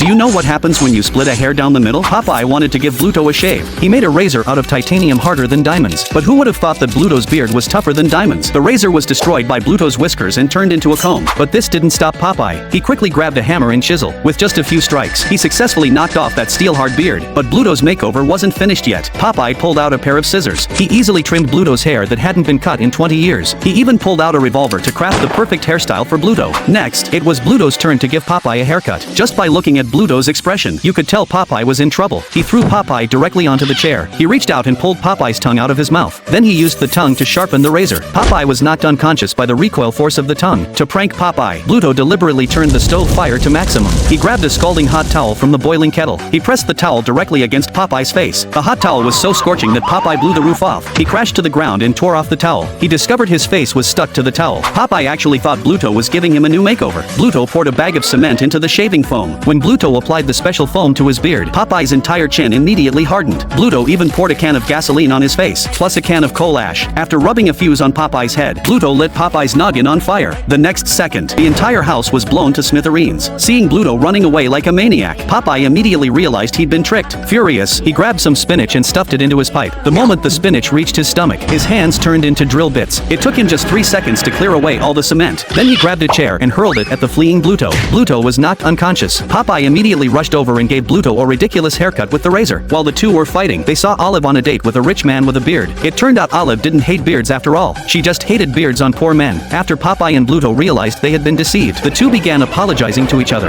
Do you know what happens when you split a hair down the middle? Popeye wanted to give Bluto a shave. He made a razor out of titanium harder than diamonds. But who would have thought that Bluto's beard was tougher than diamonds? The razor was destroyed by Bluto's whiskers and turned into a comb. But this didn't stop Popeye. He quickly grabbed a hammer and chisel. With just a few strikes, he successfully knocked off that steel-hard beard. But Bluto's makeover wasn't finished yet. Popeye pulled out a pair of scissors. He easily trimmed Bluto's hair that hadn't been cut in 20 years. He even pulled out a revolver to craft the perfect hairstyle for Bluto. Next, it was Bluto's turn to give Popeye a haircut. Just by looking at Bluto's expression, you could tell Popeye was in trouble. He threw Popeye directly onto the chair. He reached out and pulled Popeye's tongue out of his mouth. Then he used the tongue to sharpen the razor. Popeye was knocked unconscious by the recoil force of the tongue. To prank Popeye, Bluto deliberately turned the stove fire to maximum. He grabbed a scalding hot towel from the boiling kettle. He pressed the towel directly against Popeye's face. The hot towel was so scorching that Popeye blew the roof off. He crashed to the ground and tore off the towel. He discovered his face was stuck to the towel. Popeye actually thought Bluto was giving him a new makeover. Bluto poured a bag of cement into the shaving foam. When Bluto applied the special foam to his beard, Popeye's entire chin immediately hardened. Bluto even poured a can of gasoline on his face, plus a can of coal ash. After rubbing a fuse on Popeye's head, Bluto lit Popeye's noggin on fire. The next second, the entire house was blown to smithereens. Seeing Bluto running away like a maniac, Popeye immediately realized he'd been tricked. Furious, he grabbed some spinach and stuffed it into his pipe. The moment the spinach reached his stomach, his hands turned into drill bits. It took him just 3 seconds to clear away all the cement. Then he grabbed a chair and hurled it at the fleeing Bluto. Bluto was knocked unconscious. Popeye immediately rushed over and gave Bluto a ridiculous haircut with the razor. While the two were fighting, they saw Olive on a date with a rich man with a beard. It turned out Olive didn't hate beards after all. She just hated beards on poor men. After Popeye and Bluto realized they had been deceived, the two began apologizing to each other.